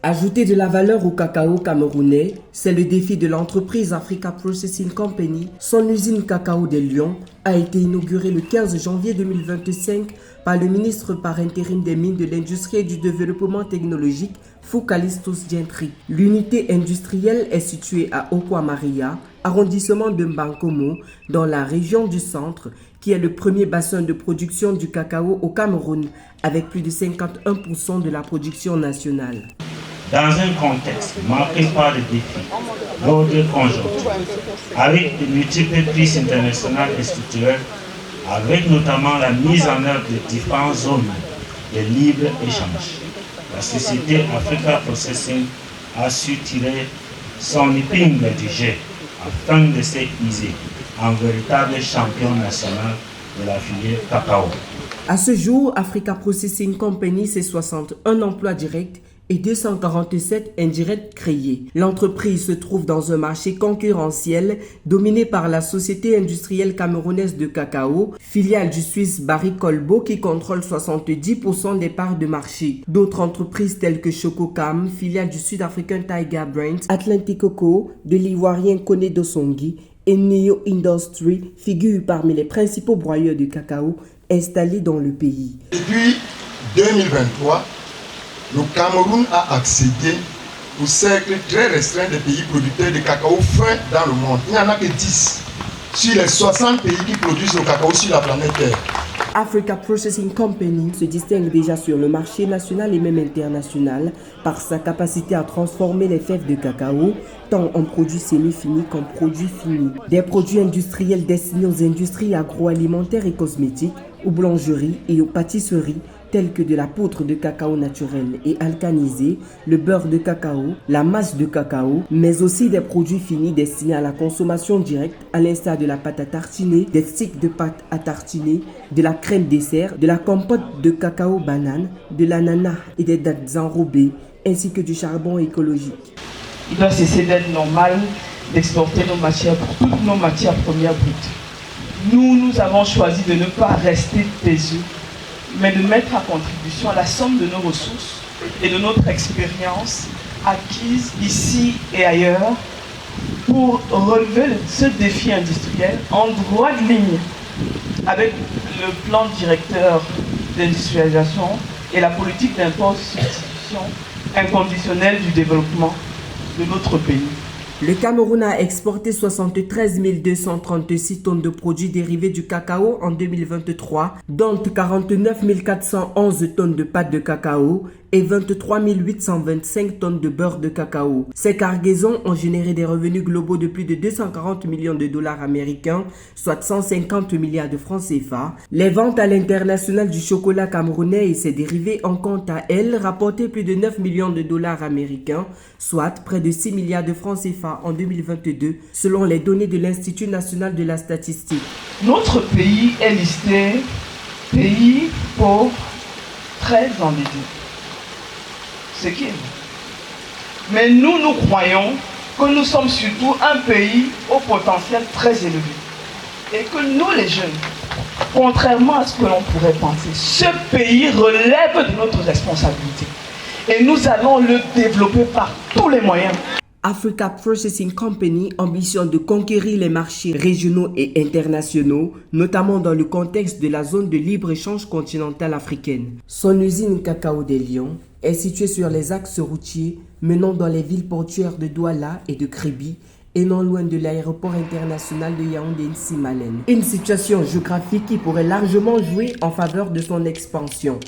Ajouter de la valeur au cacao camerounais, c'est le défi de l'entreprise Africa Processing Company. Son usine cacao de Lyon a été inaugurée le 15 janvier 2025 par le ministre par intérim des Mines, de l'Industrie et du Développement technologique, Foucalistus Gentry. L'unité industrielle est située à Okwamaria, arrondissement de Mbankomo, dans la région du centre, qui est le premier bassin de production du cacao au Cameroun, avec plus de 51% de la production nationale. Dans un contexte marqué par des défis d'ordre conjoncturel, avec de multiples crises internationales et structurelles, avec notamment la mise en œuvre de différentes zones de libre-échange, la société Africa Processing a su tirer son épingle du jeu afin de se hisser en véritable champion national de la filière cacao. À ce jour, Africa Processing Company, c'est 61 emplois directs et 247 indirects créés. L'entreprise se trouve dans un marché concurrentiel dominé par la Société industrielle camerounaise de cacao, filiale du Suisse Barry Colbo qui contrôle 70% des parts de marché. D'autres entreprises telles que Chococam, filiale du Sud-Africain Tiger Brands, Atlantic Cocoa, de l'Ivoirien Koné Dosongi et Neo Industry figurent parmi les principaux broyeurs de cacao installés dans le pays. Depuis 2023, le Cameroun a accédé au cercle très restreint des pays producteurs de cacao fin dans le monde. Il n'y en a que 10 sur les 60 pays qui produisent le cacao sur la planète Terre. Africa Processing Company se distingue déjà sur le marché national et même international par sa capacité à transformer les fèves de cacao tant en produits semi-finis qu'en produits finis. Des produits industriels destinés aux industries agroalimentaires et cosmétiques, aux boulangeries et aux pâtisseries, tels que de la poudre de cacao naturelle et alcanisée, le beurre de cacao, la masse de cacao, mais aussi des produits finis destinés à la consommation directe, à l'instar de la pâte à tartiner, des sticks de pâte à tartiner, de la crème dessert, de la compote de cacao banane, de l'ananas et des dattes enrobées, ainsi que du charbon écologique. Il doit cesser d'être normal d'exporter toutes nos matières premières brutes. Nous avons choisi de ne pas rester taiseux, mais de mettre à contribution la somme de nos ressources et de notre expérience acquise ici et ailleurs pour relever ce défi industriel en droit de ligne avec le plan directeur d'industrialisation et la politique d'import-substitution inconditionnelle du développement de notre pays. Le Cameroun a exporté 73 236 tonnes de produits dérivés du cacao en 2023, dont 49 411 tonnes de pâte de cacao et 23 825 tonnes de beurre de cacao. Ces cargaisons ont généré des revenus globaux de plus de 240 millions de dollars américains, soit 150 milliards de francs CFA. Les ventes à l'international du chocolat camerounais et ses dérivés ont quant à elles rapporté plus de 9 millions de dollars américains, soit près de 6 milliards de francs CFA en 2022, selon les données de l'Institut national de la statistique. Notre pays est listé pays pauvre, très endetté. Ce qui est vrai. Mais nous croyons que nous sommes surtout un pays au potentiel très élevé. Et que nous, les jeunes, contrairement à ce que l'on pourrait penser, ce pays relève de notre responsabilité. Et nous allons le développer par tous les moyens. Africa Processing Company ambitionne de conquérir les marchés régionaux et internationaux, notamment dans le contexte de la zone de libre-échange continentale africaine. Son usine Cacao des Lions est située sur les axes routiers menant dans les villes portuaires de Douala et de Kribi et non loin de l'aéroport international de Yaoundé-Nsimalen. Une situation géographique qui pourrait largement jouer en faveur de son expansion.